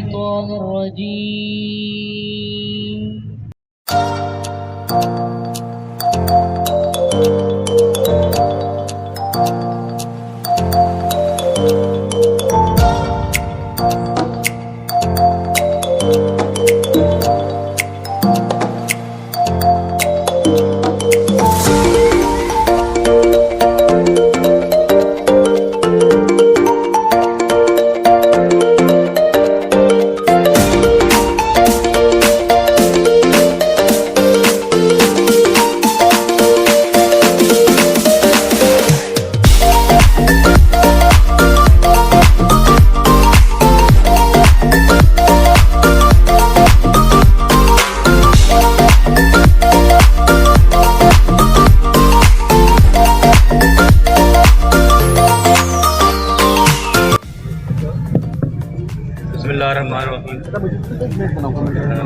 الشيطان الرجيم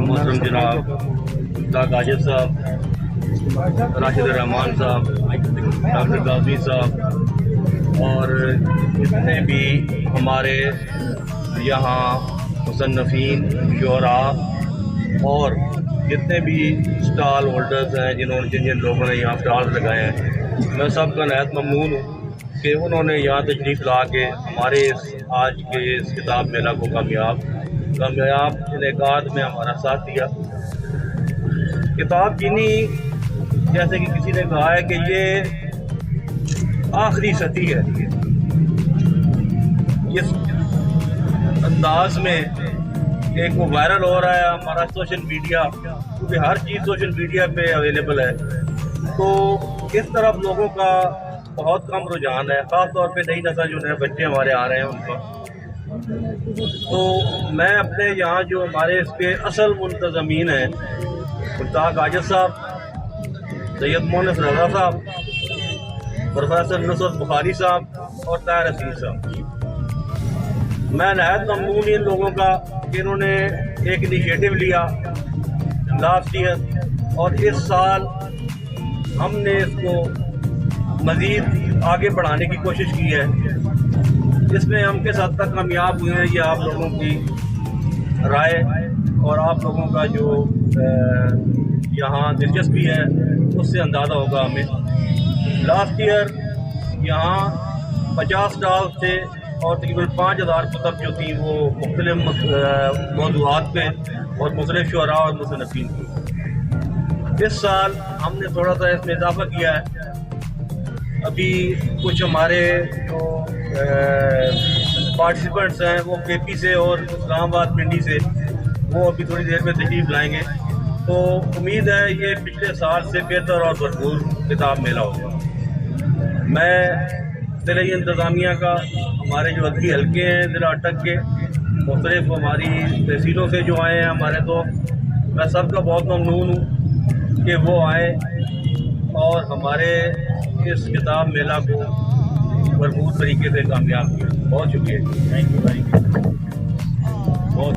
मोहतरम जनाब गाजिब साहब, राशिद रहमान साहब, डॉक्टर गाजी साहब और जितने भी हमारे यहाँ मुसन्नफ़ीन, शुअरा और जितने भी स्टॉल होल्डर्स हैं, जिन जिन लोगों ने यहाँ स्टॉल लगाए हैं, मैं सबका नहायत ममनून हूँ कि उन्होंने यहाँ तशरीफ़ ला के हमारे आज के इस किताब मेला को कामयाब इनेकाद में हमारा साथ दिया। किताब चीनी, जैसे कि किसी ने कहा है कि ये आखिरी सदी है, इस अंदाज में एक वो वायरल हो रहा है हमारा सोशल मीडिया, क्योंकि हर चीज़ सोशल मीडिया पे अवेलेबल है, तो इस तरफ लोगों का बहुत कम रुझान है, ख़ास तौर पे नई नस्ल जो है बच्चे हमारे आ रहे हैं उनका। तो मैं अपने यहाँ जो हमारे इसके असल मुंतज़मीन हैं, मुल्ताक गाजिब साहब, सैयद मोहनिस रज़ा साहब, प्रोफेसर नुसरत बुखारी साहब और ताहिर हसीन साहब, मैं नहायत ममनून इन लोगों का कि इन्होंने एक इनिशिएटिव लिया लास्ट ईयर और इस साल हमने इसको मज़ीद आगे बढ़ाने की कोशिश की है। इसमें हम किस हद तक कामयाब हुए हैं ये आप लोगों की राय और आप लोगों का जो यहाँ दिलचस्पी है उससे अंदाज़ा होगा हमें। लास्ट ईयर यहाँ 50 स्टॉल थे और तकरीबन 5000 कुतब जो थी वो मुख्तलिफ मौज़ूआत पे और मुख्तलिफ शुअरा और मुसन्निफ़ीन की। इस साल हमने थोड़ा सा इसमें इजाफा किया है। अभी कुछ हमारे जो पार्टिसिपेंट्स हैं वो केपी से और इस्लामाबाद पिंडी से, वो अभी थोड़ी देर में तशरीफ़ लाएंगे, तो उम्मीद है ये पिछले साल से बेहतर और भरपूर किताब मेला होगा। मैं ज़िला इंतज़ामिया का, हमारे जो अदबी हल्के हैं ज़िला अटक के, मुख्तलिफ हमारी तहसीलों से जो आए हैं हमारे, तो मैं सबका बहुत ममनून हूँ कि वो आए और हमारे इस किताब मेला को भरपूर तरीके से कामयाब किया। बहुत शुक्रिया, थैंक यू वेरी मच। बहुत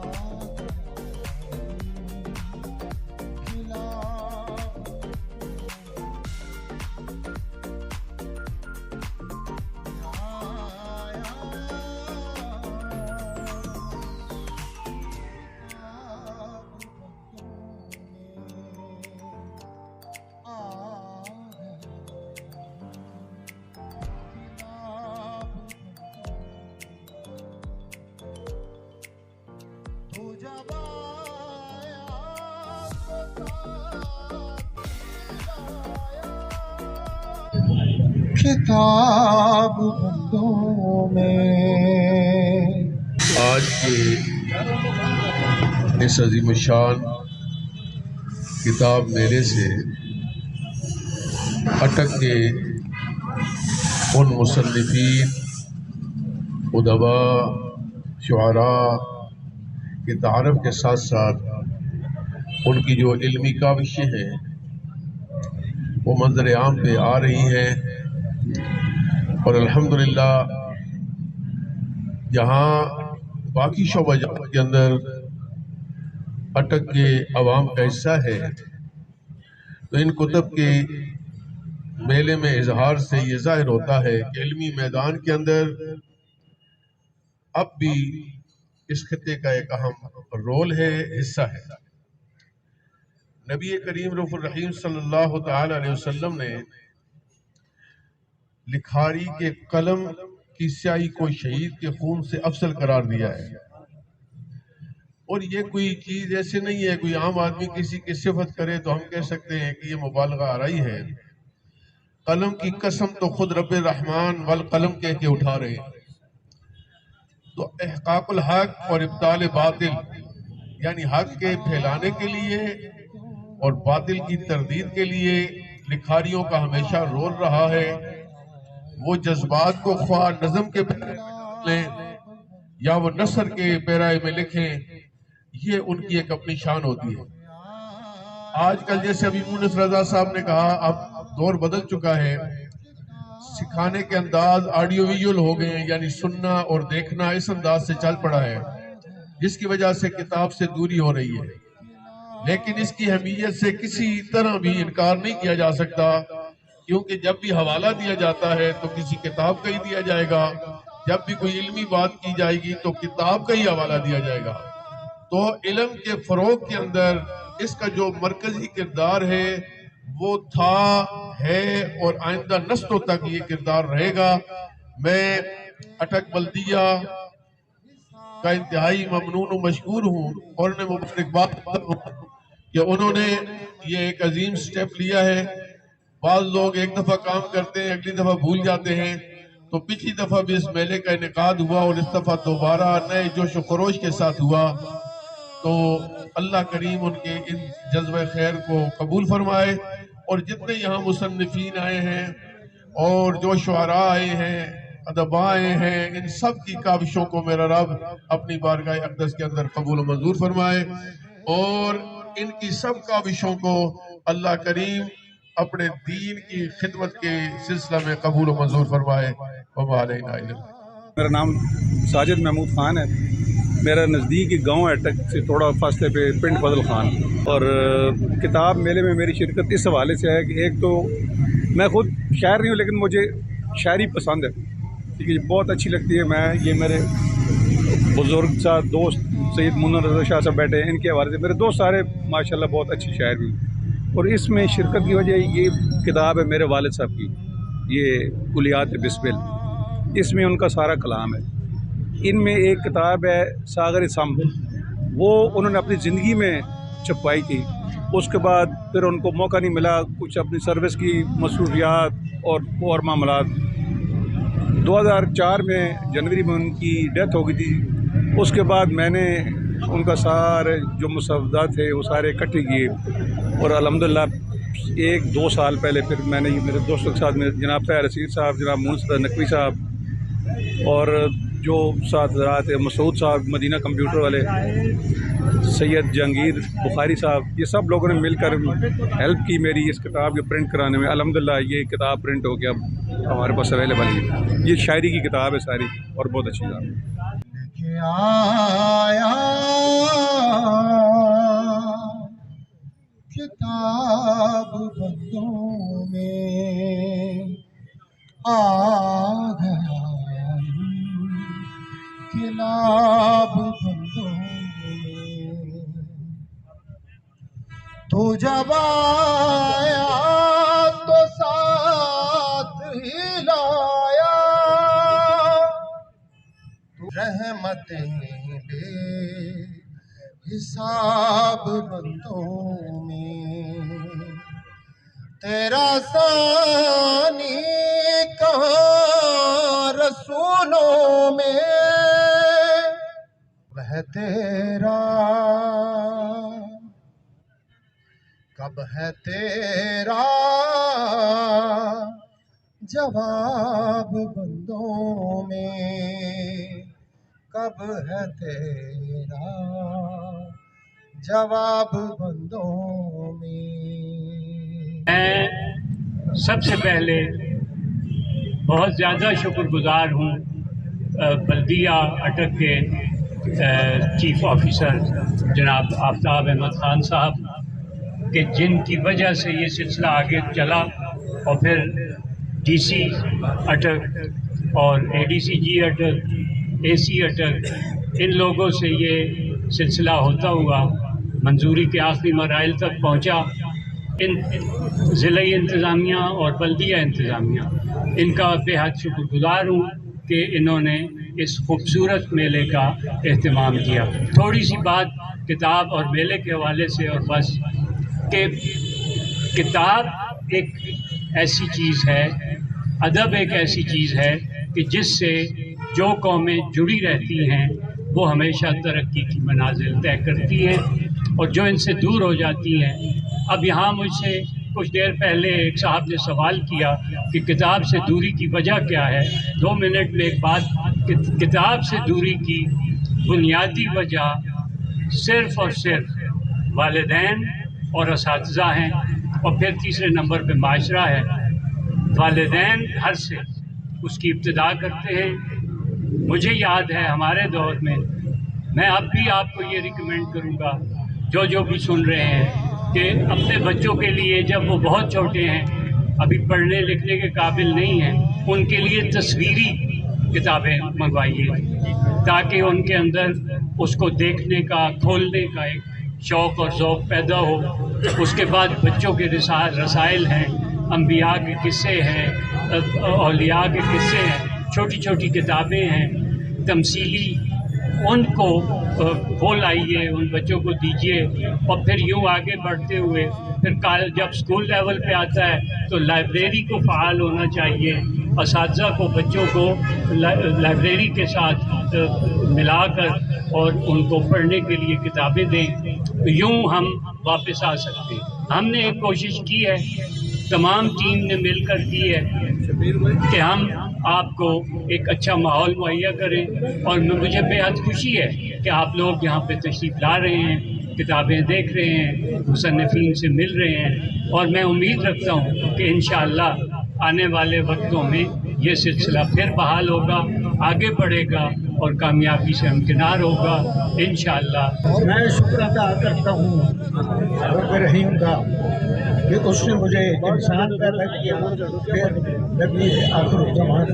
किताब बंदों में आज के इस अज़ीम-उश-शान किताब मेले से अटक के उन मुसन्निफ़ीन, उदबा, शुअरा के तारफ़ के साथ साथ उनकी जो इल्मी काविशें हैं वो मंज़र आम पे आ रही हैं और अल्हम्दुलिल्लाह जहाँ बाकी शोबा के अंदर अटक के अवाम का हिस्सा है, तो इन कुतब के मेले में इजहार से ये जाहिर होता है कि इल्मी मैदान के अंदर अब भी इस खित्ते का एक अहम रोल है, हिस्सा है। नबी करीम रऊफ़ुर रहीम सल्लल्लाहु तआला अलैहि वसल्लम ने लिखारी के कलम की स्याही को शहीद के खून से अफसल करार दिया है। और ये कोई चीज ऐसे नहीं है कोई आम आदमी किसी की सिफत करे तो हम कह सकते हैं कि ये मुबालगा आराई है। कलम की कसम तो खुद रब्बे रहमान वल कलम कह के उठा रहे हैं। तो इहकाकुल हक और इब्ताल बातिल यानी हक के फैलाने के लिए और बातिल की तरदीद के लिए लिखारियों का हमेशा रोल रहा है। वो जज्बात को ख्वाह नज़म के लें या वो नसर के पैराए में लिखें, ये उनकी एक अपनी शान होती है। आजकल जैसे अभी मुनस रजा साहब ने कहा, अब दौर बदल चुका है, सिखाने के अंदाज ऑडियो विजुअल हो गए हैं, यानी सुनना और देखना इस अंदाज से चल पड़ा है, जिसकी वजह से किताब से दूरी हो रही है। लेकिन इसकी अहमियत से किसी तरह भी इनकार नहीं किया जा सकता, क्योंकि जब भी हवाला दिया जाता है तो किसी किताब का ही दिया जाएगा, जब भी कोई इल्मी बात की जाएगी तो किताब का ही हवाला दिया जाएगा। तो इल्म के फरोग के अंदर इसका जो मरकजी किरदार है वो था, है और आइंदा नस्लों तक ये किरदार रहेगा। मैं अटक बल्दिया का इंतहाई ममनून और मशकूर हूँ और उन्हें मुबारकबाद कि उन्होंने ये एक अजीम स्टेप लिया है। बाज़ लोग एक दफ़ा काम करते हैं, अगली दफ़ा भूल जाते हैं। तो पिछली दफ़ा भी इस मेले का इनेकाद हुआ और इस दफ़ा दोबारा नए जोश व खरोश के साथ हुआ। तो अल्लाह करीम उनके इन जज्बे खैर को कबूल फरमाए। और जितने यहाँ मुसन्निफीन आए हैं और जो शुआरा आए हैं, अदबा आए हैं, इन सब की काविशों को मेरा रब अपनी बारगाह अक़दस के अंदर कबूल मंजूर फरमाए और इनकी सब काविशों को अल्लाह करीम अपने दीन की खिदमत के सिलसिला में कबूल मंजूर फरमाए। मेरा नाम साजिद महमूद ख़ान है। मेरा नज़दीकी गांव अटक से थोड़ा फासले पे पिंड फजल ख़ान। और किताब मेले में मेरी शिरकत इस हवाले से है कि एक तो मैं खुद शायर नहीं हूँ, लेकिन मुझे शायरी पसंद है, ठीक है, बहुत अच्छी लगती है। मैं ये मेरे बुज़ुर्ग साहब दोस्त सैयद मुन्ना रज़ा शाह साहब बैठे हैं, इनके हवाले से मेरे दोस्त सारे माशाल्लाह बहुत अच्छी शायर भी। और इसमें शिरकत की वजह ये किताब है मेरे वालिद साहब की, ये कुलियात बिस्मिल, इसमें उनका सारा कलाम है। इनमें एक किताब है सागर सम, वो उन्होंने अपनी ज़िंदगी में छपवाई थी। उसके बाद फिर उनको मौका नहीं मिला, कुछ अपनी सर्विस की मसरूफियात और मामलात। 2004 में जनवरी में उनकी डेथ हो गई थी। उसके बाद मैंने उनका सारे जो मुसव्वदात थे वो सारे इकट्ठे किए और अल्हम्दुलिल्लाह 1-2 साल पहले फिर मैंने मेरे दोस्तों के साथ में जनाब तैयार रसीद साहब, जनाब मुंसद नकवी साहब और जो साथ ज़रात है मसूद साहब मदीना कंप्यूटर वाले, सैयद जहांगीर बुखारी साहब, ये सब लोगों ने मिलकर हेल्प की मेरी इस किताब के प्रिंट कराने में। अल्हम्दुलिल्लाह ये किताब प्रिंट हो गया, हमारे पास अवेलेबल है। ये शायरी की किताब है सारी और बहुत अच्छी किताब है। आया किताब बंदों में आ गया, किताब बंदों में तो जब आया तो साथ ही लाया रहमतें बे हिसाब बंदों में। तेरा सानी कहाँ रसूलों में, वह तेरा कब है तेरा जवाब बंदों में, कब है तेरा जवाब बंदों में। मैं सबसे पहले बहुत ज़्यादा शुक्रगुजार हूँ बल्दिया अटक के चीफ ऑफिसर जनाब आफ्ताब अहमद ख़ान साहब के, जिनकी वजह से ये सिलसिला आगे चला और फिर डीसी अटक और एडीसीजी अटक, एसी अटक इन लोगों से ये सिलसिला होता हुआ मंजूरी के आखिरी मराइल तक पहुँचा। इन ज़िला इंतज़ामिया और बल्दिया इंतज़ामिया इनका बेहद शुक्रगुज़ार हूँ कि इन्होंने इस खूबसूरत मेले का एहतमाम किया। थोड़ी सी बात किताब और मेले के हवाले से और बस कि किताब एक ऐसी चीज़ है, अदब एक ऐसी चीज़ है कि जिससे जो कौमें जुड़ी रहती हैं वो हमेशा तरक्की की मनाजिल तय करती हैं और जो इनसे दूर हो जाती हैं। अब यहाँ मुझसे कुछ देर पहले एक साहब ने सवाल किया कि किताब से दूरी की वजह क्या है। 2 मिनट में एक बात, किताब से दूरी की बुनियादी वजह सिर्फ़ और सिर्फ वालिदैन और असातिज़ा हैं और फिर तीसरे नंबर पे माशरा है। वालिदैन घर से उसकी इब्तिदा करते हैं। मुझे याद है हमारे दौर में, मैं अब भी आपको ये रिकमेंड करूँगा जो भी सुन रहे हैं कि अपने बच्चों के लिए, जब वो बहुत छोटे हैं, अभी पढ़ने लिखने के काबिल नहीं हैं, उनके लिए तस्वीरी किताबें मंगवाइए ताकि उनके अंदर उसको देखने का, खोलने का एक शौक़ और ज़ौक़ पैदा हो। उसके बाद बच्चों के रसाइल हैं, अंबिया के किस्से हैं, औलिया के किस्से हैं, छोटी छोटी किताबें हैं तमसीली, उनको वो लाइए, उन बच्चों को दीजिए। और फिर यूँ आगे बढ़ते हुए फिर जब स्कूल लेवल पे आता है तो लाइब्रेरी को फ़ाल होना चाहिए। असातिज़ा को, बच्चों को लाइब्रेरी के साथ मिलाकर और उनको पढ़ने के लिए किताबें दें, यूँ हम वापस आ सकते हैं। हमने एक कोशिश की है, तमाम टीम ने मिलकर की है कि हम आपको एक अच्छा माहौल मुहैया करें और मुझे बेहद खुशी है कि आप लोग यहाँ पे तशरीफ़ ला रहे हैं, किताबें देख रहे हैं, मुसन्निफ़ीन से मिल रहे हैं और मैं उम्मीद रखता हूँ कि इंशाअल्लाह आने वाले वक्तों में ये सिलसिला फिर बहाल होगा, आगे बढ़ेगा और कामयाबी से हमकिनार होगा इंशाअल्लाह। मैं शुक्र अदा करता हूँ रब रहीम का कि उसने मुझे इंसान पैदा किया, फिर नबी आखिर ज़मान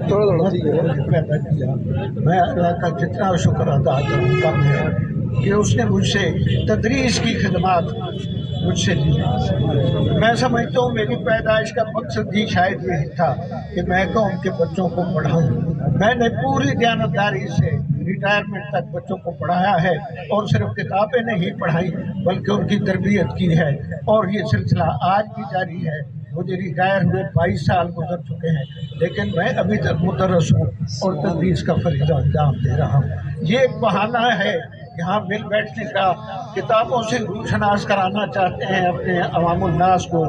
पैदा किया। मैं अल्लाह का जितना शुक्र अदा करूँ कम है कि उसने मुझसे तदरीस की खिदमत मुझसे ली। मैं समझता हूँ मेरी पैदाइश का मकसद ही शायद यही था कि मैं कौम के बच्चों को पढ़ाऊँ। मैंने पूरी दयानतदारी से रिटायरमेंट तक बच्चों को पढ़ाया है और सिर्फ किताबें नहीं पढ़ाई बल्कि उनकी तरबियत की है और ये सिलसिला आज भी जारी है। मुझे रिटायर हुए 22 साल गुजर चुके हैं, लेकिन मैं अभी तक मुदर्रिस हूँ और तदरीस का फरीज़ा अंजाम दे रहा हूँ। ये एक बहाना है यहाँ मिल बैठने का, किताबों से रूशनास कराना चाहते हैं अपने अवामुन्नास को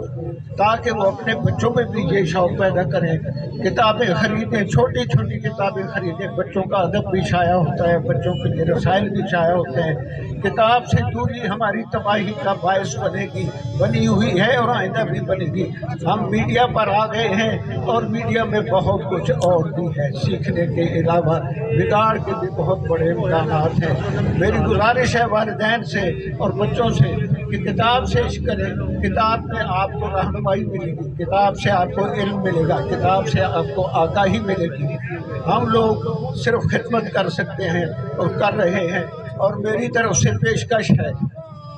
ताकि वो अपने बच्चों में भी ये शौक़ पैदा करें, किताबें ख़रीदें, छोटी छोटी किताबें ख़रीदें। बच्चों का अदब भी शाया होता है, बच्चों के लिए रसाइल भी शाया होते हैं। किताब से दूरी हमारी तबाही का बायस बनेगी, बनी हुई है और आइंदा भी बनेगी। हम मीडिया पर आ गए हैं और मीडिया में बहुत कुछ और भी है सीखने के अलावा, बिगाड़ के भी बहुत बड़े इम्कानात हैं। मेरी गुजारिश है वालिदैन से और बच्चों से कि किताब से इश्क करें। किताब में आपको रहनुमाई मिलेगी, किताब से आपको इल्म मिलेगा, किताब से आपको आगाही मिलेगी। हम लोग सिर्फ खिदमत कर सकते हैं और कर रहे हैं और मेरी तरफ से पेशकश है,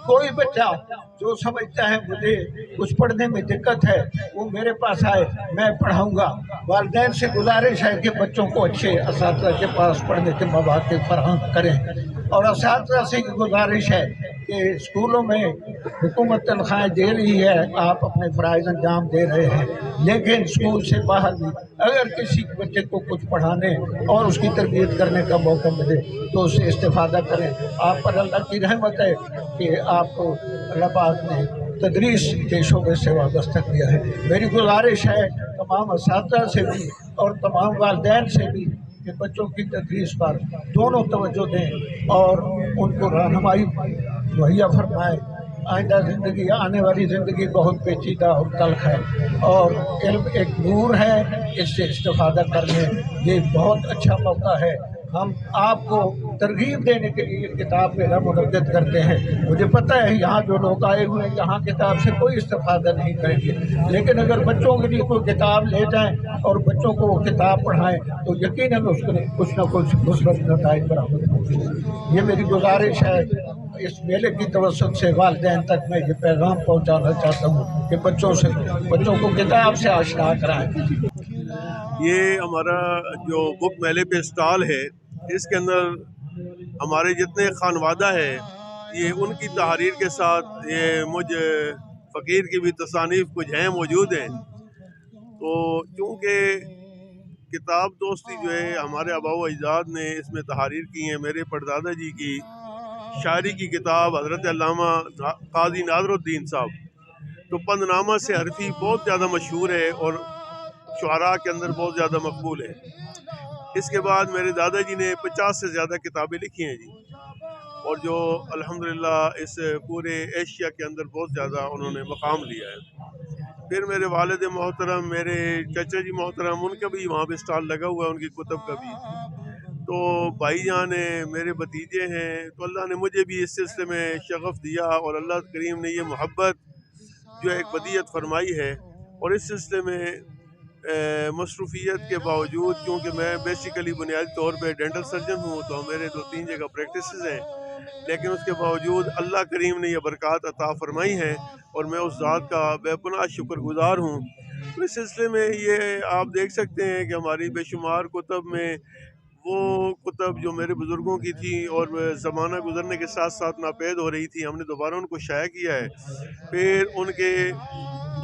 कोई बच्चा जो समझता है मुझे कुछ पढ़ने में दिक्कत है वो मेरे पास आए, मैं पढ़ाऊँगा। वालिदैन से गुजारिश है कि बच्चों को अच्छे असातिज़ा के पास पढ़ने के मौक़े फराहम करें और असातिज़ा से गुजारिश है कि स्कूलों में हुकूमत तनख्वाहें दे रही है, आप अपने फ़राइज़ अंजाम दे रहे हैं, लेकिन स्कूल से बाहर भी अगर किसी बच्चे को कुछ पढ़ाने और उसकी तरबियत करने का मौका मिले तो उससे इस्तेफ़ादा करें। आप पर अल्लाह की रहमत है कि आपको अल्लाह पाक ने तदरीस के शोबे से वाबस्ता किया है। मेरी गुजारिश है तमाम असातिज़ा से भी और तमाम वालिदैन से भी कि बच्चों की तदरीस पर दोनों तवज्जो दें और उनको रहनुमाई मुहैया फरमाएँ। आइंदा ज़िंदगी, आने वाली ज़िंदगी बहुत पेचीदा और तल्ख़ है और इल्म एक नूर है, इससे इस्तेफ़ादा करने ये बहुत अच्छा मौका है। हम आपको तरगीब देने के लिए किताब मेरा मुनक़्क़िद करते हैं। मुझे पता है यहाँ जो लोग आए हुए हैं यहाँ किताब से कोई इस्तेफ़ादा नहीं करेंगे, लेकिन अगर बच्चों के लिए कोई किताब ले जाएं और बच्चों को वो किताब पढ़ाएं तो यकीनन उसको कुछ न कुछ मुस्बत नताइज बरामद होंगे। ये मेरी गुजारिश है। इस मेले की तवस्सुत से वालिदैन तक मैं ये पैगाम पहुँचाना चाहता हूँ कि बच्चों को किताब से आशना कराएँ। ये हमारा जो बुक मेले पे स्टॉल है, इसके अंदर हमारे जितने खानवादा है ये उनकी तहरीर के साथ ये मुझ फ़कीर की भी तसानीफ़ कुछ हैं मौजूद हैं। तो चूँकि किताब दोस्ती जो है हमारे आबाओ अजदाद ने इसमें तहरीर की हैं। मेरे परदादा जी की शायरी की किताब हज़रत अल्लामा काज़ी नाज़रुद्दीन साहब, तो पंदनामा से हरफी बहुत ज़्यादा मशहूर है और शुआरा के अंदर बहुत ज़्यादा मकबूल है। इसके बाद मेरे दादाजी ने 50 से ज़्यादा किताबें लिखी हैं जी, और जो अल्हम्दुलिल्लाह इस पूरे एशिया के अंदर बहुत ज़्यादा उन्होंने मकाम लिया है। फिर मेरे वालिद मोहतरम, मेरे चाचा जी मोहतरम, उनका भी वहाँ पे स्टॉल लगा हुआ है, उनकी कुतुब का भी। तो भाईजान हैं, मेरे भतीजे हैं, तो अल्लाह ने मुझे भी इस सिलसिले में शगफ़ दिया और अल्लाह करीम ने ये मोहब्बत जो है एक बदियत फरमाई है। और इस सिलसिले में मसरूफ़ियत के बावजूद, क्योंकि मैं बेसिकली बुनियादी तौर पे डेंटल सर्जन हूँ, तो मेरे 2-3 जगह प्रैक्टिसेस हैं, लेकिन उसके बावजूद अल्लाह करीम ने यह बरक़ात अता फ़रमाई है और मैं उस ज़ात का बेपनाह शुक्रगुज़ार हूँ। तो इस सिलसिले में ये आप देख सकते हैं कि हमारी बेशुमार कुतुब में वो कुतुब जो मेरे बुज़ुर्गों की थी और ज़माना गुज़रने के साथ साथ नापेद हो रही थी, हमने दोबारा उनको शाया किया है। फिर उनके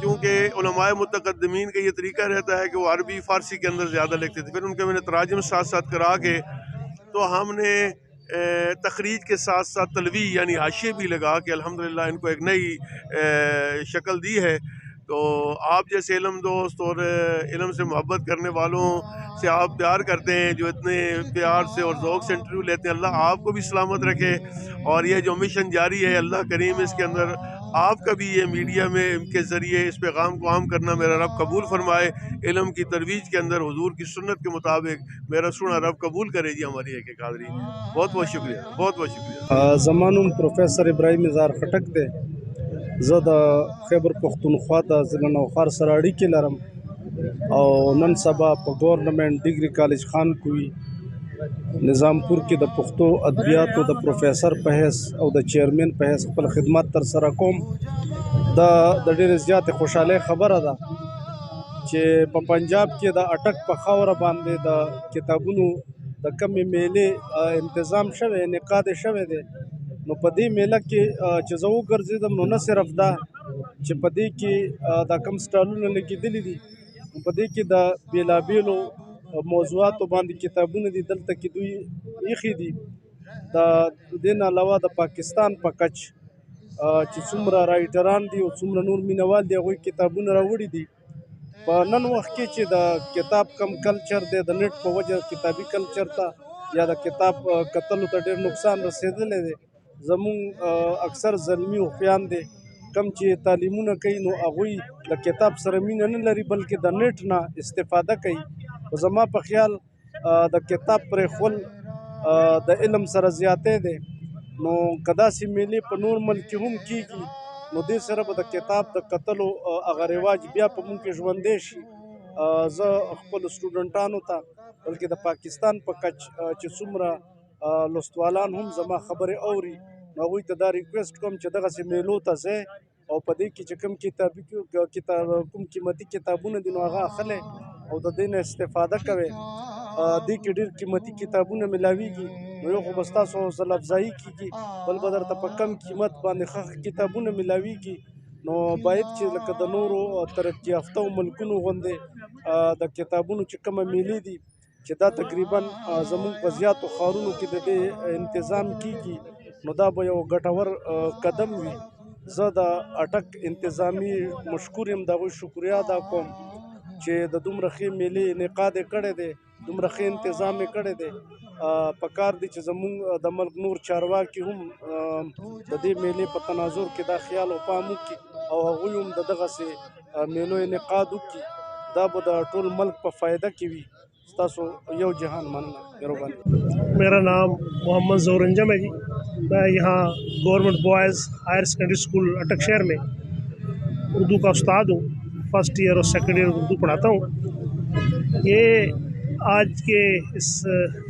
क्योंकि उलमाए मुतक़द्दिमीन का ये तरीका रहता है कि वो अरबी फ़ारसी के अंदर ज़्यादा लिखते थे, फिर उनके मैंने तराजुम साथ साथ करा के, तो हमने तखरीज के साथ साथ तलवी यानी हाशिए भी लगा के अल्हम्दुलिल्लाह इनको एक नई शक्ल दी है। तो आप जैसे इल्म दोस्त और इल्म से मोहब्बत करने वालों से आप प्यार करते हैं, जो इतने प्यार से और ज़ौक़ से इंटरव्यू लेते हैं, अल्लाह आपको भी सलामत रखे। और ये जो मिशन जारी है अल्लाह करीम इसके अंदर आपका भी ये मीडिया में के ज़रिए इस पैगाम को आम करना मेरा रब कबूल फरमाए। इल्म की तरवीज के अंदर हुजूर की सुन्नत के मुताबिक मेरा सुना रब कबूल करे जी हमारी एक एक हाज़री। बहुत बहुत शुक्रिया, बहुत बहुत शुक्रिया। ज़मानुम प्रोफेसर इब्राहिम इज़हार खटक दे। زه د خیبر پښتونخوا د ضلع نوښار سره اړیکې لرم او نن سبا په ګورنمنت ډیګري کالج خانکوی نظامپور کې د پښتو ادبیاتو د پروفیسر په حیث او د چیرمن په حیث خپل خدمات تر سره کوم. د ډېرې زیاتې خوشحالۍ خبره ده چې په پنجاب کې د اټک په خاوره باندې د کتابونو د کمې میلې انتظام شوی، انعقاد شوی دی. نو په دې میله کې چې زه وګرځېدم نو نه صرف دا چې په دې کې دا کم سټالونه لګېدلي دي، نو په دې کې د بېلابېلو موضوعاتو باندې کتابونه دي دلته کې دوی ایښي دي. د دې نه علاوه د پاکستان په کچ چې څومره رایټران دي او څومره نور مینوال دي هغوی کتابونه راوړي دي. په نن وخت کې چې د کتاب کم کلچر دی، د نت په وجه کتابي کلچر ته یا د کتاب کتلو ته ډېر نقصان رسېدلی دی. زمونږ اکثر زلمي خویان دي کم چې تعلیمونه کوي نو هغوی د کتاب سره مینه نه لري بلکې د نت نه استفاده کوي. خو زما په خیال د کتاب پرېښول د علم سره زیاتی دی. نو که داسې میلې په نور ملک کې هم کېږي نو دې سره به د کتاب د کتلو هغه رواج بیا په موږ کې ژوندی شي. زه خپلو سټوډنټانو ته بلکې د پاکستان په کچ چې څومره لوستوالان هم زما خبرې اوري نو هغوی ته دا ریکویسټ کوم چې دغسې میلو ته ځئ او په دې کې چې کوم قیمتي کتابونه دي نو هغه اخلئ او د دې نه استفاده کوئ. دې کې ډېر قیمتي کتابونه میلاویږي نو یو خو به ستاسو حوصله افزایي کېږي، بل به درته په کم قیمت باندې ښه کتابونه میلاویږي. نو باید چې لکه د نورو ترقي یافتو ملکونو غوندې د کتابونو چې کومه میلې دي چې دا تقریبا زموږ په زیاتو ښارونو کې د دې انتظام کېږي نو دا به یو ګټور قدم وي. زه د اټک انتظامي مشکور یم، د هغوی شکریه ادا کوم چې د دومره ښې میلې انعقاد یې کړی دی، دومره ښه انتظام یې کړی دی. پکار دی چې زموږ د ملک نور چارواکي هم د دې میلې په تناظر کې دا خیال او پام وکړي او هغوی هم د دغسې میلو انعقاد وکړي. دا به د ټول ملک په فایده کې وي तासो यो जहान मन मेहरबानी। मेरा नाम मोहम्मद ज़ोहर अंजम है जी। मैं यहाँ government boys higher secondary school Attock शहर में उर्दू का उस्ताद हूँ। फर्स्ट ईयर और सेकेंड ईयर उर्दू पढ़ाता हूँ। ये आज के इस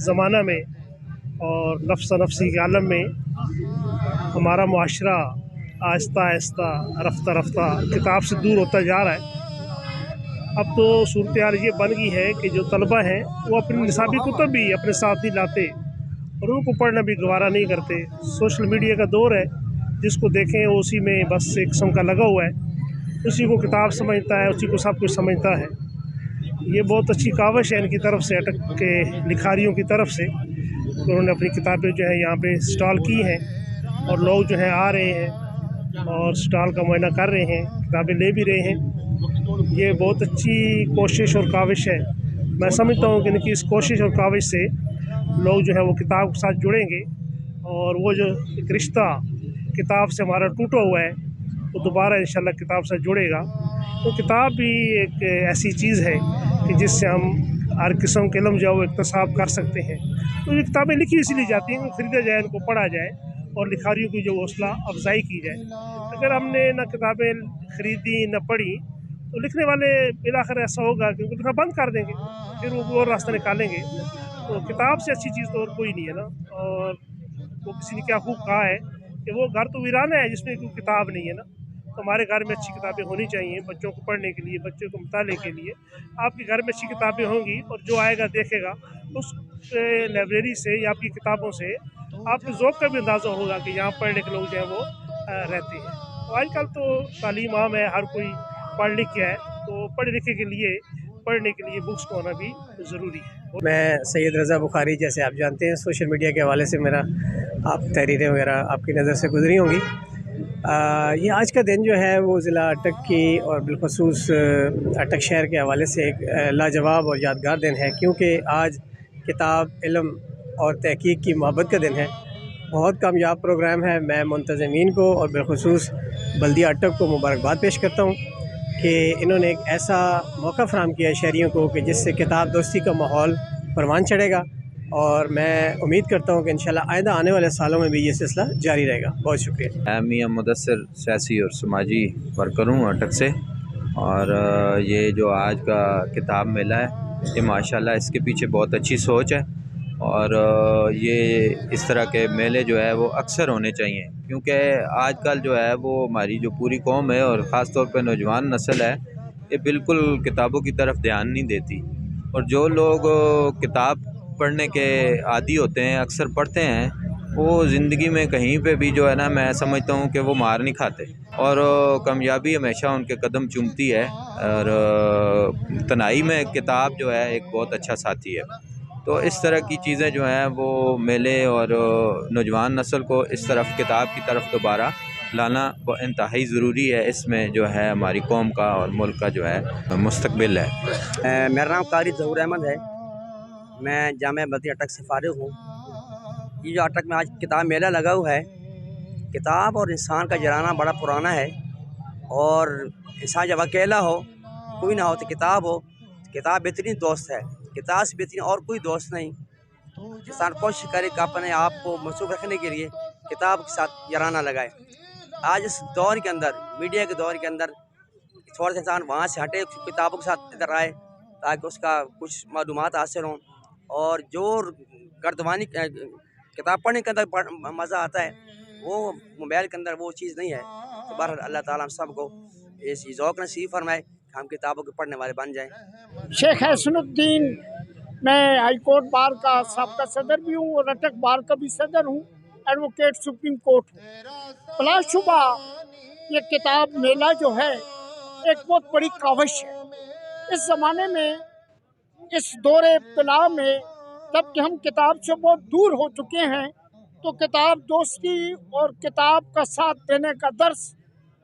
ज़माना में और नफ्सी के आलम में हमारा मुआशरा आहिस्ता आहिस्ता रफ्ता रफ्ता किताब से दूर होता जा रहा है। अब तो सूरत हाल ये बन गई है कि जो तलबा हैं वो अपनी निसाबी कुतुब भी अपने साथ ही लाते और उनको पढ़ना भी गवारा नहीं करते। सोशल मीडिया का दौर है, जिसको देखें वो उसी में बस एक किस्म का लगा हुआ है, उसी को किताब समझता है, उसी को सब कुछ समझता है। ये बहुत अच्छी काविश है इनकी तरफ से, अटक के लिखारियों की तरफ से। उन्होंने अपनी किताबें जो है यहाँ पे स्टॉल की हैं और लोग जो हैं आ रहे हैं और स्टॉल का मुआयना कर रहे हैं, किताबें ले भी रहे हैं। ये बहुत अच्छी कोशिश और काविश है। मैं समझता हूँ कि इनकी इस कोशिश और काविश से लोग जो है वो किताब के साथ जुड़ेंगे और वो जो एक रिश्ता किताब से हमारा टूटा हुआ है वो दोबारा इंशाल्लाह किताब से जुड़ेगा। तो किताब भी एक ऐसी चीज़ है कि जिससे हम हर किस्म के इल्म जो है वो इक्तसाब कर सकते हैं। तो ये किताबें लिखी इसलिए जाती हैं कि ख़रीदा जाए, इनको पढ़ा जाए और लिखारियों की जो हौसला अफजाई की जाए। अगर हमने ना किताबें ख़रीदी न पढ़ी तो लिखने वाले बिलाखिर ऐसा होगा कि उनको लिखना बंद कर देंगे, फिर वो रास्ता निकालेंगे। तो किताब से अच्छी चीज़ तो और कोई नहीं है ना। और वो किसी ने क्या खूब कहा है कि वो घर तो वीरान है जिसमें कोई किताब नहीं है ना। तो हमारे घर में अच्छी किताबें होनी चाहिए बच्चों को पढ़ने के लिए, बच्चों को मुताले के लिए। आपके घर में अच्छी किताबें होंगी और जो आएगा देखेगा उस लाइब्रेरी से या आपकी किताबों से आपके ज़ौक़ का भी अंदाज़ा होगा कि यहाँ पढ़ने के लोग जो हैं वो रहते हैं। तो आजकल तो तालीम आम है, हर कोई पढ़ लिख के है, तो पढ़े लिखे के लिए पढ़ने के लिए बुक्स को होना भी ज़रूरी है। मैं सैयद रज़ा बुखारी, जैसे आप जानते हैं सोशल मीडिया के हवाले से मेरा आप तहरीरें वगैरह आपकी नज़र से गुजरी होंगी। ये आज का दिन जो है वो ज़िला अटक की और बिलखसूस अटक शहर के हवाले से एक लाजवाब और यादगार दिन है, क्योंकि आज किताब, इल्म और तहकीक की मोहब्बत का दिन है। बहुत कामयाब प्रोग्राम है। मैं मुंतज़मीन को और बिलखसूस बल्दिया अटक को मुबारकबाद पेश करता हूँ कि इन्होंने एक ऐसा मौका फ़राहम किया शहरियों को कि जिससे किताब दोस्ती का माहौल परवान चढ़ेगा। और मैं उम्मीद करता हूँ कि इंशाल्लाह आइंदा आने वाले सालों में भी ये सिलसिला जारी रहेगा। बहुत शुक्रिया। मैं मियां मुदस्सिर सियासी और समाजी वर्कर हूँ अटक से, और ये जो आज का किताब मेला है ये माशाल्लाह इसके पीछे बहुत अच्छी सोच है। और ये इस तरह के मेले जो है वो अक्सर होने चाहिए, क्योंकि आजकल जो है वो हमारी जो पूरी कौम है और ख़ास तौर पे नौजवान नस्ल है ये बिल्कुल किताबों की तरफ ध्यान नहीं देती। और जो लोग किताब पढ़ने के आदी होते हैं, अक्सर पढ़ते हैं, वो ज़िंदगी में कहीं पे भी जो है ना, मैं समझता हूँ कि वो मार नहीं खाते और कामयाबी हमेशा उनके कदम चूमती है। और तन्हाई में किताब जो है एक बहुत अच्छा साथी है। तो इस तरह की चीज़ें जो हैं वो मेले और नौजवान नस्ल को इस तरफ किताब की तरफ दोबारा लाना इंतहाई ज़रूरी है। इसमें जो है हमारी कौम का और मुल्क का जो है मुस्तकबिल है। मेरा नाम कारी ज़हूर अहमद है। मैं जामिया बल्दिया अटक से फ़ारिग़ हूँ। ये जो अटक में आज किताब मेला लगा हुआ है, किताब और इंसान का जराना बड़ा पुराना है। और इंसान जब अकेला हो, कोई ना हो, तो किताब बेहतरीन दोस्त है। किताब से बेहतरीन और कोई दोस्त नहीं। इंसान कोशिश करे कि अपने आप को मसरूफ़ रखने के लिए किताब के साथ जराना लगाए। आज इस दौर के अंदर, मीडिया के दौर के अंदर, थोड़ा सा इंसान वहाँ से हटे, किताबों के साथ इधर आए ताकि उसका कुछ मालूमात हासिल हों। और जो गर्दवानी किताब पढ़ने के अंदर मज़ा आता है वो मोबाइल के अंदर वो चीज़ नहीं है। तो बहरहाल अल्लाह ताला हम सब को इस ज़ौक़ नसीब फरमाए कि हम किताबों के पढ़ने वाले बन जाएँ। शेख हसनुद्दीन, मैं हाई कोर्ट बार का साबका सदर भी हूँ और अटक बार का भी सदर हूँ, एडवोकेट सुप्रीम कोर्ट हूँ। बिलाशुबा ये किताब मेला जो है एक बहुत बड़ी काविश है। इस ज़माने में, इस दौरे इब्तिला में, जब कि हम किताब से बहुत दूर हो चुके हैं, तो किताब दोस्ती और किताब का साथ देने का दर्स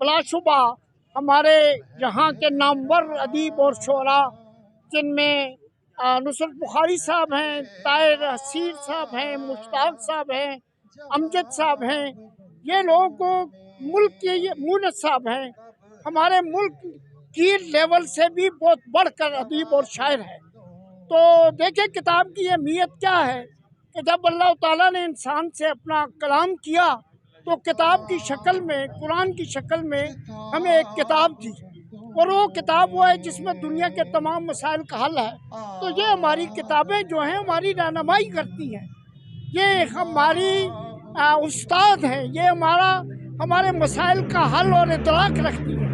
बिलाशुबा हमारे यहाँ के नामवर अदीब और शोरा, जिनमें नुसरत बुखारी साहब हैं, ताहिर हसीर साहब हैं, मुश्ताक साहब हैं, अमजद साहब हैं, ये लोग मुल्क के, ये मूनत साहब हैं, हमारे मुल्क की लेवल से भी बहुत बढ़कर अदीब और शायर हैं। तो देखिए किताब की अहमियत क्या है कि जब अल्लाह ताला ने इंसान से अपना कलाम किया तो किताब की शक्ल में, कुरान की शक्ल में हमें एक किताब दी, और वो किताब वो है जिसमें दुनिया के तमाम मसाइल का हल है। तो ये हमारी किताबें जो हैं हमारी रहनुमाई करती हैं, ये हमारी उस्ताद हैं, ये हमारे मसाइल का हल और इदराक रखती हैं।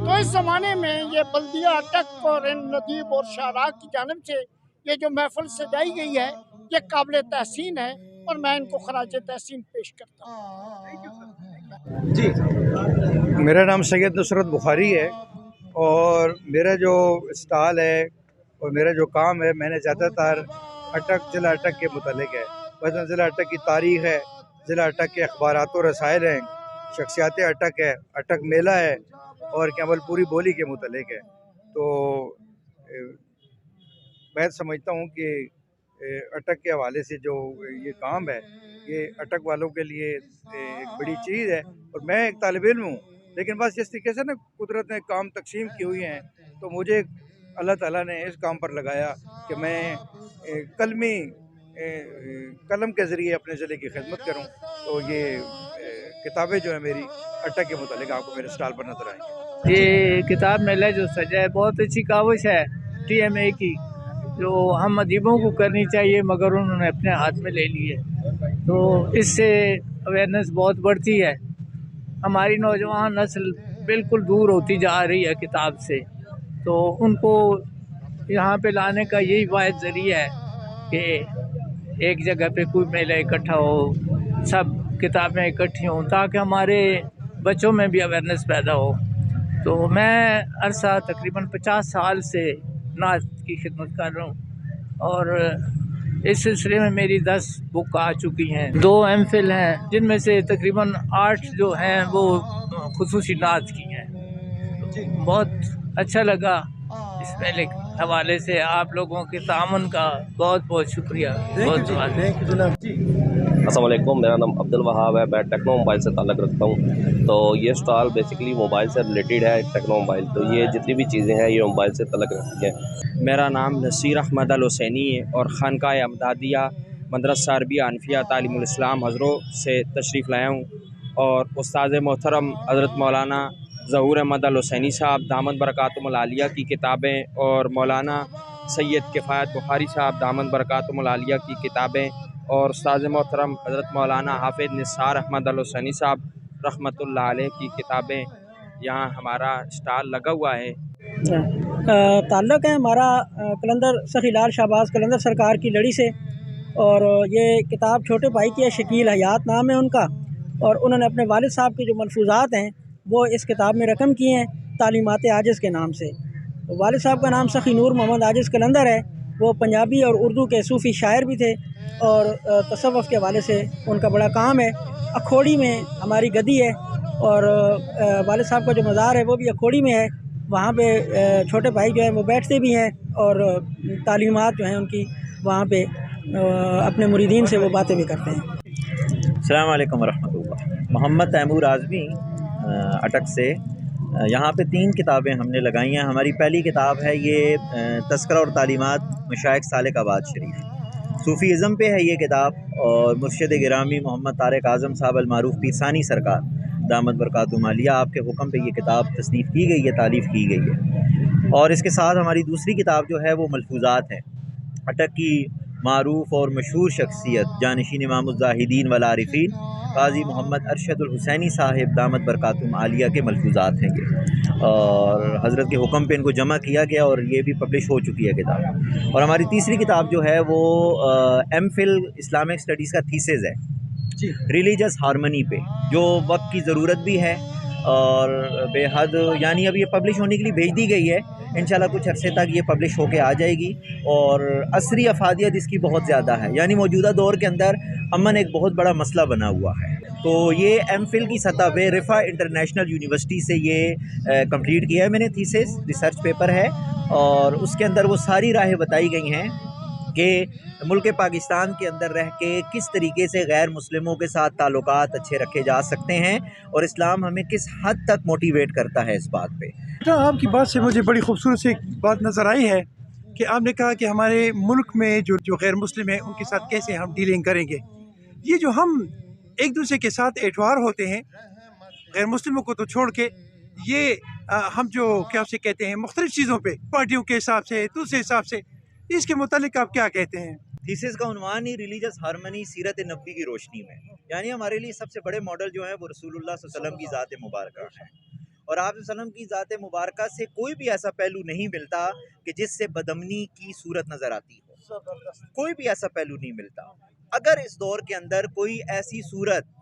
तो इस ज़माने में ये बल्दिया अटक और इन नदीब और शारा की जानिब से ये जो महफिल सजाई गई है ये काबिल तहसीन है और मैं इनको खराज तहसीन पेश करता हूँ। जी, मेरा नाम सैयद नुसरत बुखारी है और मेरा जो स्टॉल है और मेरा जो काम है, मैंने ज़्यादातर अटक ज़िला अटक के मुतल्लिक़ है। वैसे ज़िला अटक की तारीख़ है, ज़िला अटक के अखबारात और रसायल हैं, शख्सियात अटक है, अटक मेला है और केवल पूरी बोली के मुतल्लिक़ है। तो मैं समझता हूँ कि अटक के हवाले से जो ये काम है ये अटक वालों के लिए एक बड़ी चीज़ है। और मैं एक तालिब इल्म हूँ, लेकिन बस जिस तरीके से ना कुदरत ने काम तकसीम की हुई हैं तो मुझे अल्लाह ताला ने इस काम पर लगाया कि मैं कलम के ज़रिए अपने ज़िले की खिदमत करूँ। तो ये किताबें जो है मेरी अटक के मुतालिक आपको मेरे स्टॉल पर नजर आएंगी। ये किताब मेला जो सजा है बहुत अच्छी काविश है TMA की, जो हम अदीबों को करनी चाहिए मगर उन्होंने अपने हाथ में ले ली है। तो इससे अवेयरनेस बहुत बढ़ती है, हमारी नौजवान नस्ल बिल्कुल दूर होती जा रही है किताब से, तो उनको यहाँ पे लाने का यही वाहिद ज़रिया है कि एक जगह पे कोई मेला इकट्ठा हो, सब किताबें इकट्ठी हों ताकि हमारे बच्चों में भी अवेयरनेस पैदा हो। तो मैं अरसा तकरीबन 50 साल से नात की खिदमत कर रहा हूँ और इस सिलसिले में मेरी 10 बुक आ चुकी हैं, 2 MPhil हैं, जिनमें से तकरीबन 8 जो हैं वो खुसूसी नात की हैं। तो बहुत अच्छा लगा इस मेले के हवाले से आप लोगों के तामन का बहुत बहुत शुक्रिया। अस्सलाम वालेकुम, मेरा नाम अब्दुल वहाब है, मैं टेक्नो मोबाइल से ताल्लुक़ रखता हूँ। तो ये स्टॉल बेसिकली मोबाइल से रिलेटेड है, टेक्नो मोबाइल। तो ये जितनी भी चीज़ें हैं ये मोबाइल से ताल्लुक़ रखती हैं। मेरा नाम नसीर अहमद अल हुसैनी है और खानकाह अमदादिया मदरसा अरबिया अनफिया तालीमुल इस्लाम हज़रों से तशरीफ़ लाया हूँ और उस्ताद मोहतरम हज़रत मौलाना ज़हूर अहमद अल हुसैनी साहब दामद बरकातुहुल आलिया की किताबें और मौलाना सैयद किफ़ायत बुखारी साहब दामद बरकातुहुल आलिया की किताबें और उस्ताद मोहतरम हज़रत मौलाना हाफिज़ निसार अहमद अल हुसैनी साहब रहमतुल्लाह अलैह की किताबें यहाँ हमारा स्टॉल लगा हुआ है। ताल्लुक़ है हमारा कलंदर सखीलाल शाहबाज कलंदर सरकार की लड़ी से, और ये किताब छोटे भाई की है, शकील हयात नाम है उनका, और उन्होंने अपने वालिद साहब के जो मलफूज़ात हैं वो इस किताब में रकम किए हैं तालीमात आजिज़ के नाम से। तो वालिद साहब का नाम सखी नूर मोहम्मद आजिज़ कलंदर है, वो पंजाबी और उर्दू के सूफ़ी शायर भी थे और तसव्वुफ़ के हवाले से उनका बड़ा काम है। अखोड़ी में हमारी गदी है और वालिद साहब का जो मज़ार है वो भी अखोड़ी में है, वहाँ पे छोटे भाई जो हैं वो बैठते भी हैं और तालीमात जो हैं उनकी वहाँ पे अपने मुरीदीन से वो बातें भी करते हैं। अस्सलाम वालेकुम रहमतुल्लाह। मोहम्मद तैमूर आज़मी अटक से। यहाँ पे 3 किताबें हमने लगाई हैं। हमारी पहली किताब है ये तज़किरा और तालीमात मशाइख सालिक आबाद शरीफ, सूफ़ीज़म पे है ये किताब, और मुर्शिद गिरामी मोहम्मद तारिक आज़म साहब अल-मारूफ़ पीरसानी सरकार दामद बरकातुहुम आलिया आपके हुक्म पे ये किताब तसनीफ़ की गई है, तालीफ़ की गई है। और इसके साथ हमारी दूसरी किताब जो है वो मलफूज़ात है। अटक की मारूफ़ और मशहूर शख्सियत जानशीन इमामुज़्ज़ाहिदीन वल आरिफ़ीन क़ाज़ी मोहम्मद अरशदुल हुसैनी साहिब दामद बरकातुहुम आलिया के मलफूज़ात हैं ये, और हज़रत के हुक्म पे इनको जमा किया गया और ये भी पब्लिश हो चुकी है किताब। और हमारी तीसरी किताब जो है वो MPhil इस्लामिक स्टडीज़ का थीसिस है रिलीजियस हारमनी पे, जो वक्त की ज़रूरत भी है और बेहद, यानी अब ये पब्लिश होने के लिए भेज दी गई है, इंशाल्लाह कुछ अरसे तक ये पब्लिश होके आ जाएगी। और असरी अफादियत इसकी बहुत ज़्यादा है, यानी मौजूदा दौर के अंदर अमन एक बहुत बड़ा मसला बना हुआ है। तो ये MPhil की सतह पे रिफ़ा इंटरनेशनल यूनिवर्सिटी से ये कंप्लीट किया है मैंने, थीसिस रिसर्च पेपर है, और उसके अंदर वो सारी राहें बताई गई हैं कि मुल्क पाकिस्तान के अंदर रह के किस तरीके से गैर मुस्लिमों के साथ ताल्लुकात अच्छे रखे जा सकते हैं और इस्लाम हमें किस हद तक मोटिवेट करता है इस बात पे। आपकी बात से मुझे बड़ी खूबसूरत सी बात नज़र आई है कि आपने कहा कि हमारे मुल्क में जो गैर मुस्लिम है उनके साथ कैसे हम डीलिंग करेंगे। ये जो हम एक दूसरे के साथ एतवार होते हैं गैर मुस्लिमों को तो छोड़ के, ये हम जो क्या उसे कहते हैं मुख्तलिफ चीज़ों पे पार्टियों के हिसाब से दूसरे हिसाब से, इसके मुतालिक आप क्या कहते हैं? थीसिस का उन्वान ही रिलीजियस हारमनी सीरत नबी की रोशनी में, यानी हमारे लिए सबसे बड़े मॉडल जो है वो रसूलुल्लाह सल्लल्लाहु अलैहि वसल्लम की ज़ात मुबारका है। और आप वसल्लम की ज़ात मुबारका से कोई भी ऐसा पहलू नहीं मिलता कि जिससे बदअमनी की सूरत नज़र आती हो, कोई भी ऐसा पहलू नहीं मिलता। अगर इस दौर के अंदर कोई ऐसी सूरत,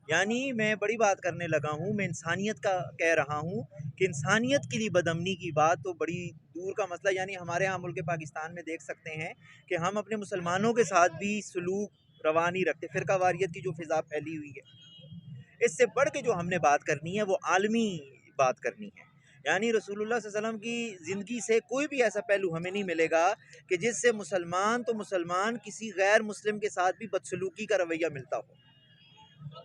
यानी मैं बड़ी बात करने लगा हूँ, मैं इंसानियत का कह रहा हूँ कि इंसानियत के लिए बदअमनी की बात तो बड़ी दूर का मसला। यानी हमारे यहाँ मुल्क पाकिस्तान में देख सकते हैं कि हम अपने मुसलमानों के साथ भी सलूक रवा नहीं रखते। फ़िरका वारियत की जो फ़िज़ा फैली हुई है, इससे बढ़ के जो हमने बात करनी है वो आलमी बात करनी है। यानी रसूलुल्लाह सल्लल्लाहु अलैहि वसल्लम की ज़िंदगी से कोई भी ऐसा पहलू हमें नहीं मिलेगा कि जिससे मुसलमान तो मुसलमान किसी गैर मुस्लिम के साथ भी बदसलूकी का रवैया मिलता हो।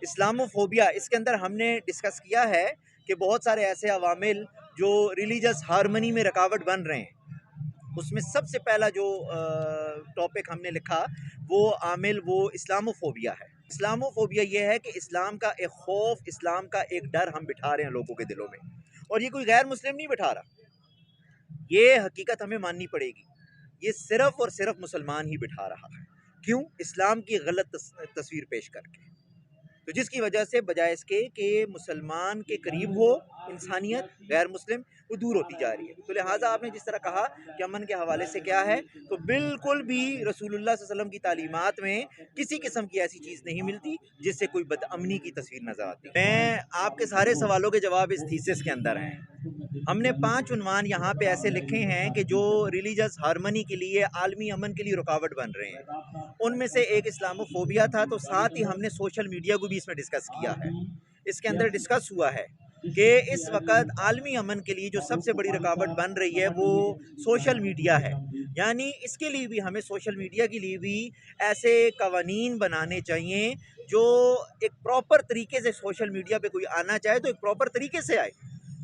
इस्लामोफोबिया, इसके अंदर हमने डिस्कस किया है कि बहुत सारे ऐसे अवामिल जो रिलीजियस हारमनी में रुकावट बन रहे हैं। उसमें सबसे पहला जो टॉपिक हमने लिखा वो आमिल वो इस्लामोफोबिया है। इस्लामोफोबिया ये है कि इस्लाम का एक खौफ, इस्लाम का एक डर हम बिठा रहे हैं लोगों के दिलों में, और ये कोई गैर मुस्लिम नहीं बिठा रहा। ये हकीकत हमें माननी पड़ेगी, ये सिर्फ़ और सिर्फ मुसलमान ही बिठा रहा है। क्यों? इस्लाम की गलत तस्वीर पेश करके। तो जिसकी वजह से बजाय इसके कि मुसलमान के करीब हो इंसानियत, गैर मुस्लिम वो दूर होती जा रही है। तो लिहाजा आपने जिस तरह कहा कि अमन के हवाले से क्या है, तो बिल्कुल भी रसूलुल्लाह सल्लल्लाहु अलैहि वसल्लम की तालीमात में किसी किस्म की ऐसी चीज़ नहीं मिलती जिससे कोई बदअमनी की तस्वीर नज़र आती। मैं आपके सारे सवालों के जवाब इस थीसिस के अंदर हैं। हमने 5 उन्वान यहाँ पे ऐसे लिखे हैं कि जो रिलीजियस हारमनी के लिए, आलमी अमन के लिए रुकावट बन रहे हैं। उनमें से एक इस्लामोफोबिया था, तो साथ ही हमने सोशल मीडिया को भी इसमें डिस्कस किया है। इसके अंदर डिस्कस हुआ है कि इस वक्त आलमी अमन के लिए जो सबसे बड़ी रुकावट बन रही है वो सोशल मीडिया है। यानी इसके लिए भी हमें, सोशल मीडिया के लिए भी ऐसे कवानीन बनाने चाहिए जो एक प्रॉपर तरीके से सोशल मीडिया पे कोई आना चाहे तो एक प्रॉपर तरीके से आए।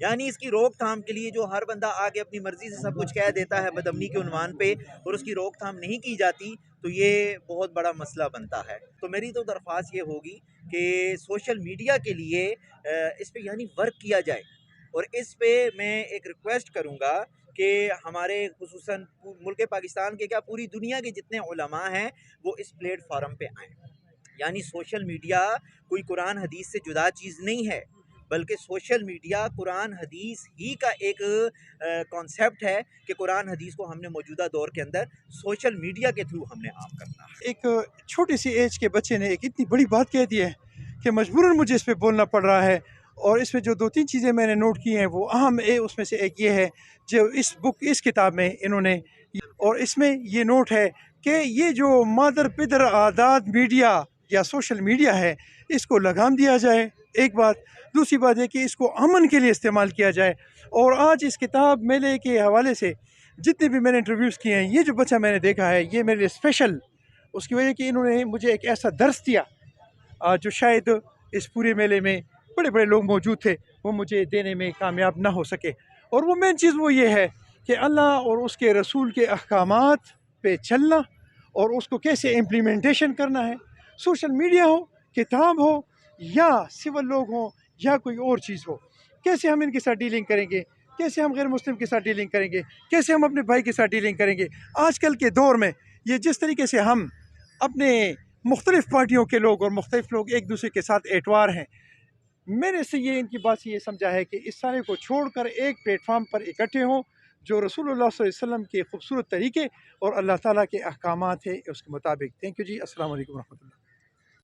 यानी इसकी रोकथाम के लिए जो हर बंदा आके अपनी मर्ज़ी से सब कुछ कह देता है बदअमनी के उन्वान पे, और उसकी रोकथाम नहीं की जाती, तो ये बहुत बड़ा मसला बनता है। तो मेरी तो दरख्वास्त ये होगी कि सोशल मीडिया के लिए इस पे यानी वर्क किया जाए, और इस पे मैं एक रिक्वेस्ट करूँगा कि हमारे खुसूसन मुल्क पाकिस्तान के क्या पूरी दुनिया के जितने उलमा हैं वो इस प्लेटफार्म पे आएँ। यानी सोशल मीडिया कोई कुरान हदीस से जुदा चीज़ नहीं है, बल्कि सोशल मीडिया कुरान हदीस ही का एक कॉन्सेप्ट है कि कुरान हदीस को हमने मौजूदा दौर के अंदर सोशल मीडिया के थ्रू हमने आम करना है। एक छोटी सी एज के बच्चे ने एक इतनी बड़ी बात कह दी है कि मजबूरन मुझे इस पे बोलना पड़ रहा है, और इसमें जो 2-3 चीज़ें मैंने नोट की हैं वो अहम है। उसमें से एक ये है जो इस किताब में इन्होंने, और इसमें ये नोट है कि ये जो मादर पिदर आदात मीडिया या सोशल मीडिया है इसको लगाम दिया जाए, एक बात। दूसरी बात है कि इसको अमन के लिए इस्तेमाल किया जाए। और आज इस किताब मेले के हवाले से जितने भी मैंने इंटरव्यूज़ किए हैं, ये जो बच्चा मैंने देखा है ये मेरे लिए स्पेशल, उसकी वजह कि इन्होंने मुझे एक ऐसा दर्स दिया जो शायद इस पूरे मेले में बड़े बड़े लोग मौजूद थे वो मुझे देने में कामयाब ना हो सके। और वो मेन चीज़ वो ये है कि अल्लाह और उसके रसूल के अहकामात पे चलना और उसको कैसे इम्प्लीमेंटेशन करना है। सोशल मीडिया हो, किताब हो, या सिविल लोग हों, या कोई और चीज़ हो, कैसे हम इनके साथ डीलिंग करेंगे, कैसे हम गैर मुस्लिम के साथ डीलिंग करेंगे, कैसे हम अपने भाई के साथ डीलिंग करेंगे। आजकल के दौर में ये जिस तरीके से हम अपने मुख्तलिफ़ पार्टियों के लोग और मुख्तलिफ़ लोग एक दूसरे के साथ एतवार हैं, मैंने से ये इनकी बात से ये समझा है कि इस सारे को छोड़कर एक प्लेटफार्म पर इकट्ठे हों जो रसूलुल्लाह सल्लल्लाहु अलैहि वसल्लम के खूबसूरत तरीके और अल्लाह ताला के अहकामात है उसके मुताबिक। थैंक यू जी। अस्सलाम वालेकुम रहमतुल्लाह।